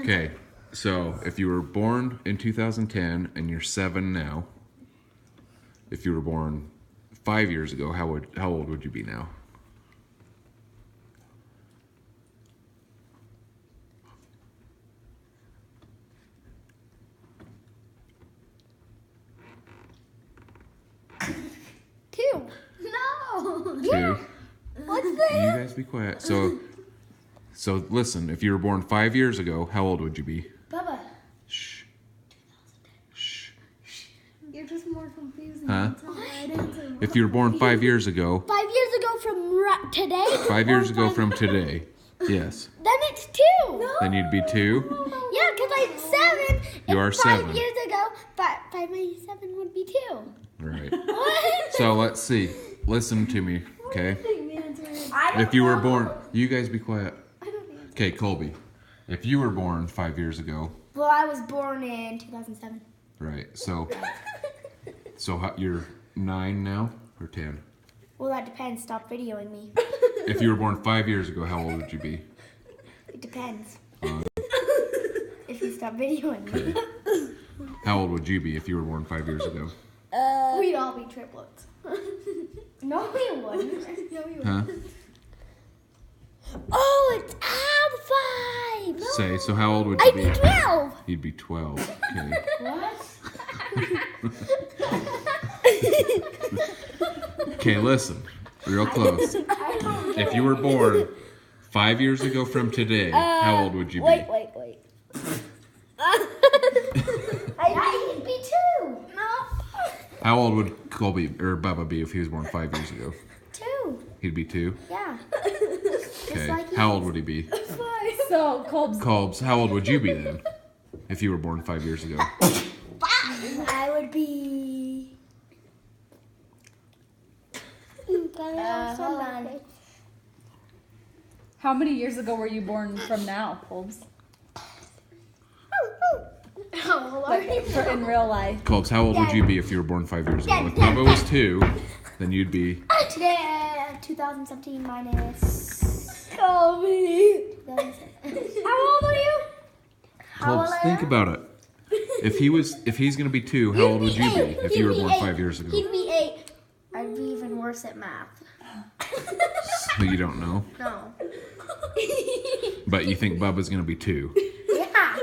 Okay, so if you were born in 2010 and you're 7 now, if you were born 5 years ago, how old would you be now? Two. No. 2. What's You that? guys be quiet. So listen, if you were born 5 years ago, how old would you be? Bubba, Shh. Shh. you're just more confusing. Huh? That's the right answer. If you were born 5 years ago, 5 years ago from today? 5 years ago from today, yes, Then it's two. No. then you'd be 2. Yeah, because I'm 7. You are 7. 5 years ago, 5 minus 7 would be 2. Right. What? So let's see. Listen to me, okay? If you were born, you guys be quiet. I don't know. Okay, Colby. If you were born 5 years ago, Well, I was born in 2007. right? So you're 9 now or 10? Well, that depends. Stop videoing me. If you were born 5 years ago, how old would you be? It depends. If you stop videoing me. How old would you be if you were born 5 years ago? We'd all be triplets. No, we wouldn't. No, we wouldn't. Huh? Oh, it's I'm 5. Say, so how old would you I'd be? be 12. You'd be 12. Okay. What? Okay, listen. Real close. If you were born 5 years ago from today, how old would you be? Wait. I'd be 2. No. How old would Colby or Bubba be if he was born 5 years ago? 2. He'd be 2. Yeah. Okay. like How you. old would he be? 5. So, Colb's Colbs, how old would you be then? If you were born 5 years ago? I would be. Hold on. how many years ago were you born from now, Colb's? How old are you? In real life. Colbs, how old would you be if you were born 5 years ago? If Bubba was 2, then you'd be... Today, 2017 minus. Colby. How old are you? How old Colbs, are think you? about it. If he's gonna be 2, how old would you be if you were born 5 years ago? He'd be 8. I'd be even worse at math. So you don't know, No. but you think Bubba's gonna be 2. Yeah.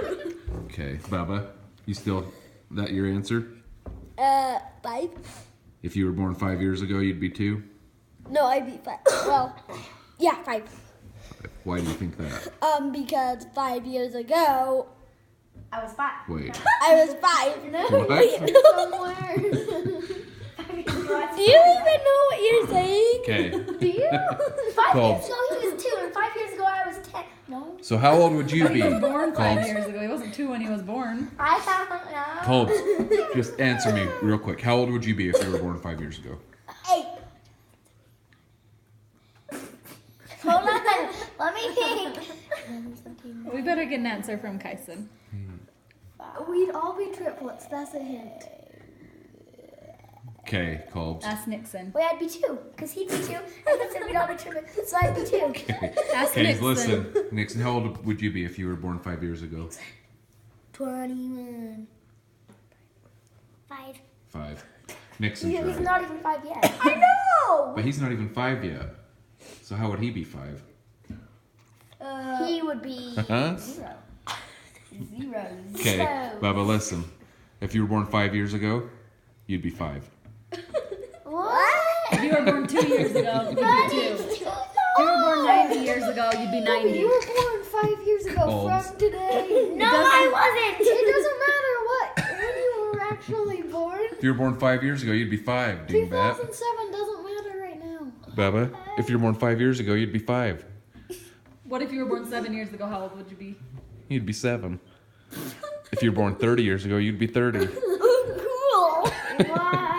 Okay, Bubba, you still that your answer? 5? If you were born 5 years ago, you'd be 2. No, I'd be 5. Well, yeah, 5. Why do you think that? Because 5 years ago, I was 5. Wait. I was 5. No. What? Do you even know what you're saying? Okay. Do you? 5 Colbs. years ago he was 2, and 5 years ago I was 10. No. So how old would you be? He was born 5 Colbs? years ago. He wasn't 2 when he was born. I don't know. Colbs, just answer me real quick. How old would you be if you were born 5 years ago? 8. Hold on. Let me think. We better get an answer from Kyson. We'd all be triplets. That's a hint. Okay, Colbs. Ask Nixon. Wait, I'd be 2, because he'd be 2, and then we'd all be triplets, so I'd be 2. Okay, Ask okay, Nixon. listen. Nixon, how old would you be if you were born 5 years ago? 21. 5. 5. Nixon's He's right. not even 5 yet. I know! But he's not even 5 yet. So how would he be 5? He would be Huh? 0. Okay, Bubba, listen. If you were born 5 years ago, you'd be 5. What? If you were born 2 years ago, you'd be 2. If you were born 90 years ago, you'd be 90. You were born 5 years ago Colbs. from today. No, I wasn't. It doesn't matter what when you were actually born. If you were born 5 years ago, you'd be 5, dingbat. 2007 doesn't matter right now. Bubba, if you were born 5 years ago, you'd be 5. What if you were born 7 years ago? How old would you be? You'd be 7. If you were born 30 years ago, you'd be 30. Cool. Wow.